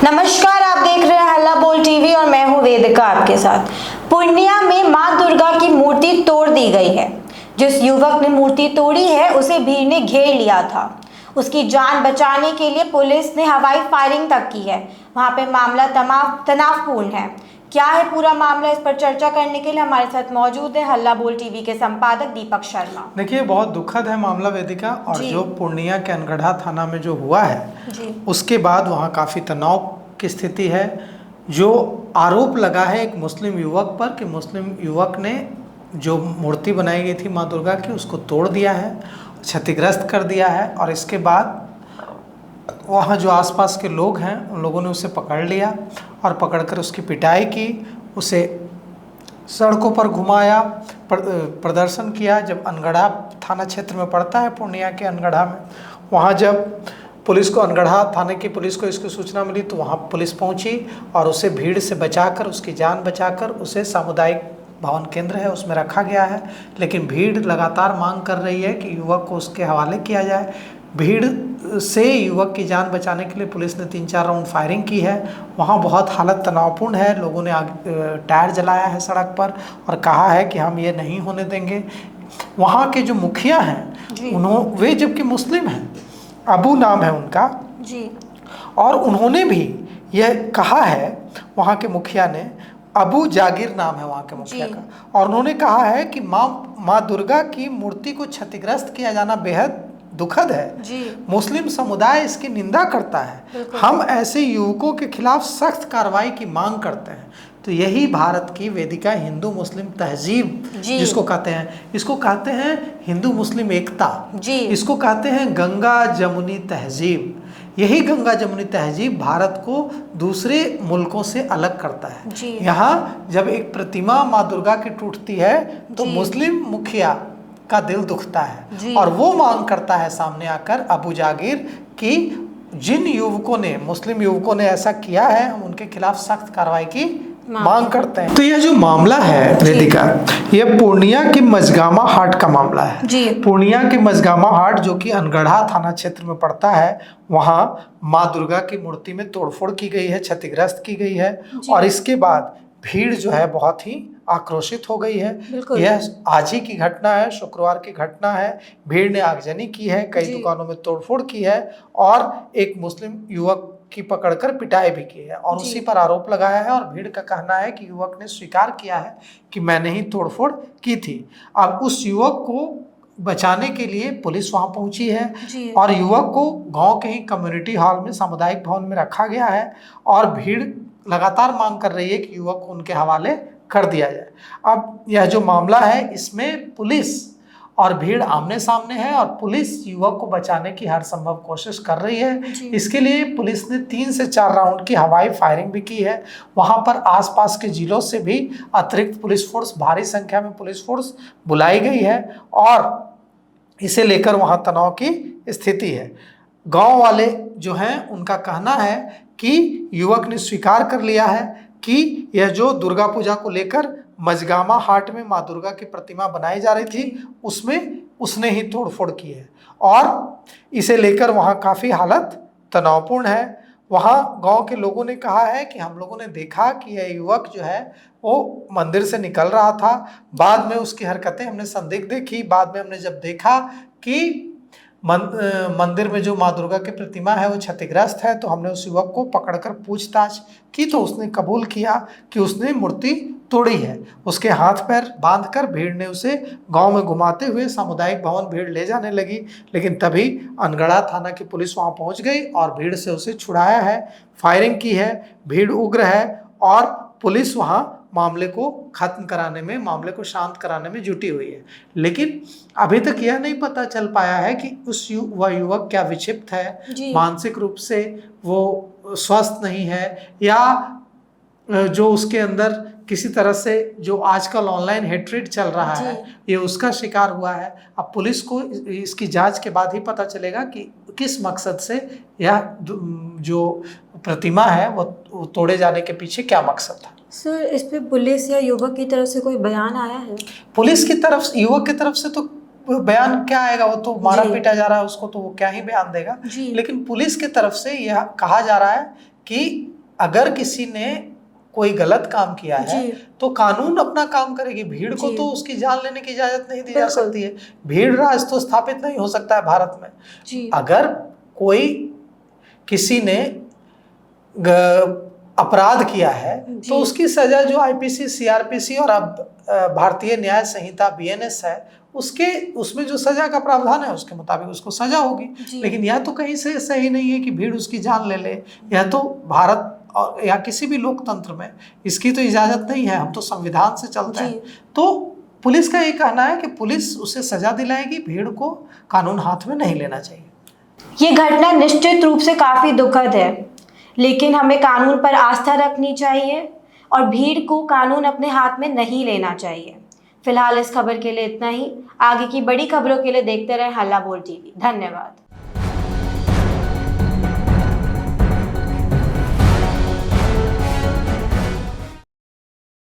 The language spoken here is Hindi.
नमस्कार, आप देख रहे हैं हल्ला बोल टीवी और मैं हूं वेदिका आपके साथ। पूर्णिया में मां दुर्गा की मूर्ति तोड़ दी गई है। जिस युवक ने मूर्ति तोड़ी है उसे भीड़ ने घेर लिया था। उसकी जान बचाने के लिए पुलिस ने हवाई फायरिंग तक की है। वहां पे मामला तनावपूर्ण है। क्या है पूरा मामला, इस पर चर्चा करने के लिए हमारे साथ मौजूद है हल्ला बोल टीवी के संपादक दीपक शर्मा। देखिए, बहुत दुखद है मामला वेदिका। और जो पूर्णिया के अनगढ़ा थाना में जो हुआ है उसके बाद वहाँ काफ़ी तनाव की स्थिति है। जो आरोप लगा है एक मुस्लिम युवक पर कि मुस्लिम युवक ने जो मूर्ति बनाई गई थी माँ दुर्गा की उसको तोड़ दिया है, क्षतिग्रस्त कर दिया है। और इसके बाद वहाँ जो आसपास के लोग हैं उन लोगों ने उसे पकड़ लिया और पकड़कर उसकी पिटाई की, उसे सड़कों पर घुमाया, प्रदर्शन किया। जब अनगढ़ा थाना क्षेत्र में पड़ता है पूर्णिया के अनगढ़ा में, वहाँ जब पुलिस को, अनगढ़ा थाने की पुलिस को इसकी सूचना मिली तो वहाँ पुलिस पहुँची और उसे भीड़ से बचाकर, उसकी जान बचाकर उसे सामुदायिक भवन केंद्र है उसमें रखा गया है। लेकिन भीड़ लगातार मांग कर रही है कि युवक को उसके हवाले किया जाए। भीड़ से युवक की जान बचाने के लिए पुलिस ने 3-4 राउंड फायरिंग की है। वहाँ बहुत हालत तनावपूर्ण है। लोगों ने टायर जलाया है सड़क पर और कहा है कि हम ये नहीं होने देंगे। वहाँ के जो मुखिया हैं वे जबकि मुस्लिम हैं, अबू नाम है उनका जी, और उन्होंने भी यह कहा है, वहाँ के मुखिया ने, अबू जागिर नाम है वहाँ के मुखिया का, और उन्होंने कहा है कि माँ दुर्गा की मूर्ति को क्षतिग्रस्त किया जाना बेहद दुखद है जी। मुस्लिम समुदाय इसकी निंदा करता है। हम ऐसे युवकों के खिलाफ सख्त कार्रवाई की मांग करते हैं। तो यही भारत की वेदिका हिंदू मुस्लिम तहजीब जिसको कहते हैं, इसको कहते हैं हिंदू मुस्लिम एकता जी। इसको कहते हैं गंगा जमुनी तहजीब। यही गंगा जमुनी तहजीब भारत को दूसरे मुल्कों से अलग करता है। यहाँ जब एक प्रतिमा माँ दुर्गा की टूटती है तो मुस्लिम मुखिया का दिल दुखता है और वो मांग करता है सामने आकर, अबू जागिर, कि जिन युवकों ने, मुस्लिम युवकों ने ऐसा किया है, हम उनके खिलाफ सख्त कार्रवाई की मांग करते हैं। तो यह जो मामला है वेदिका, यह पूर्णिया की मजगामा हाट का मामला है जी। पूर्णिया की मजगामा हाट जो कि अनगढ़ा थाना क्षेत्र में पड़ता है, वहाँ माँ दुर्गा की मूर्ति में तोड़फोड़ की गई है, क्षतिग्रस्त की गई है। और इसके बाद भीड़ जो है बहुत ही आक्रोशित हो गई है। यह आज ही की घटना है, शुक्रवार की घटना है। भीड़ ने आगजनी की है, कई दुकानों में तोड़फोड़ की है और एक मुस्लिम युवक की पकड़कर पिटाई भी की है और उसी पर आरोप लगाया है। और भीड़ का कहना है कि युवक ने स्वीकार किया है कि मैंने ही तोड़फोड़ की थी। अब उस युवक को बचाने के लिए पुलिस वहां पहुंची है और युवक को गांव के ही कम्युनिटी हॉल में, सामुदायिक भवन में रखा गया है और भीड़ लगातार मांग कर रही है कि युवक को उनके हवाले कर दिया जाए। अब यह जो मामला है इसमें पुलिस और भीड़ आमने सामने है और पुलिस युवक को बचाने की हर संभव कोशिश कर रही है। इसके लिए पुलिस ने 3 से 4 राउंड की हवाई फायरिंग भी की है। वहां पर आसपास के जिलों से भी अतिरिक्त पुलिस फोर्स, भारी संख्या में पुलिस फोर्स बुलाई गई है और इसे लेकर वहां तनाव की स्थिति है। गांव वाले जो हैं उनका कहना है कि युवक ने स्वीकार कर लिया है कि यह जो दुर्गा पूजा को लेकर मजगामा हाट में माँ दुर्गा की प्रतिमा बनाई जा रही थी उसमें उसने ही तोड़फोड़ की है और इसे लेकर वहाँ काफ़ी हालत तनावपूर्ण है। वहाँ गांव के लोगों ने कहा है कि हम लोगों ने देखा कि यह युवक जो है वो मंदिर से निकल रहा था, बाद में उसकी हरकतें हमने संदिग्ध देखी। बाद में हमने जब देखा कि मंदिर में जो माँ दुर्गा की प्रतिमा है वो क्षतिग्रस्त है तो हमने उस युवक को पकड़कर पूछताछ की तो उसने कबूल किया कि उसने मूर्ति तोड़ी है। उसके हाथ पैर बांधकर भीड़ ने उसे गांव में घुमाते हुए सामुदायिक भवन भीड़ ले जाने लगी, लेकिन तभी अनगढ़ा थाना की पुलिस वहां पहुंच गई और भीड़ से उसे छुड़ाया है, फायरिंग की है। भीड़ उग्र है और पुलिस वहां मामले को खत्म कराने में, मामले को शांत कराने में जुटी हुई है। लेकिन अभी तक यह नहीं पता चल पाया है कि वह युवक क्या विक्षिप्त है, मानसिक रूप से वो स्वस्थ नहीं है या जो उसके अंदर किसी तरह से जो आजकल ऑनलाइन हेट्रेड चल रहा है ये उसका शिकार हुआ है। अब पुलिस को इसकी जांच के बाद ही पता चलेगा कि किस मकसद से यह जो प्रतिमा है वो तोड़े जाने के पीछे क्या मकसद था। सर, इस पे पुलिस या युवक की तरफ से कोई बयान आया है? पुलिस की तरफ, युवक की तरफ से तो बयान क्या आएगा, वो तो मारा पीटा जा रहा है उसको, तो वो क्या ही बयान देगा। लेकिन पुलिस की तरफ से यह कहा जा रहा है कि अगर किसी ने कोई गलत काम किया है जी। तो कानून अपना काम करेगी। भीड़ को जी। तो उसकी जान लेने की इजाजत नहीं दी जा बिल्कुल। सकती है। भीड़ राज तो स्थापित नहीं हो सकता है भारत में। जी। अगर कोई किसी ने अपराध किया है जी। तो उसकी सजा जो आईपीसी, सीआरपीसी और अब भारतीय न्याय संहिता बीएनएस है, उसमें जो सजा का प्रावधान है उसके मुताबिक उसको सजा होगी। जी। लेकिन यह तो कहीं से सही नहीं है कि भीड़ उसकी जान ले ले। यह तो भारत और या किसी भी लोकतंत्र में इसकी तो इजाजत नहीं है। हम तो संविधान से चलते हैं। तो पुलिस का ये कहना है कि पुलिस उसे सजा दिलाएगी, भीड़ को कानून हाथ में नहीं लेना चाहिए। ये घटना निश्चित रूप से काफी दुखद है, लेकिन हमें कानून पर आस्था रखनी चाहिए और भीड़ को कानून अपने हाथ में नहीं लेना चाहिए। फिलहाल इस खबर के लिए इतना ही। आगे की बड़ी खबरों के लिए देखते रहें हल्ला बोल टीवी। धन्यवाद।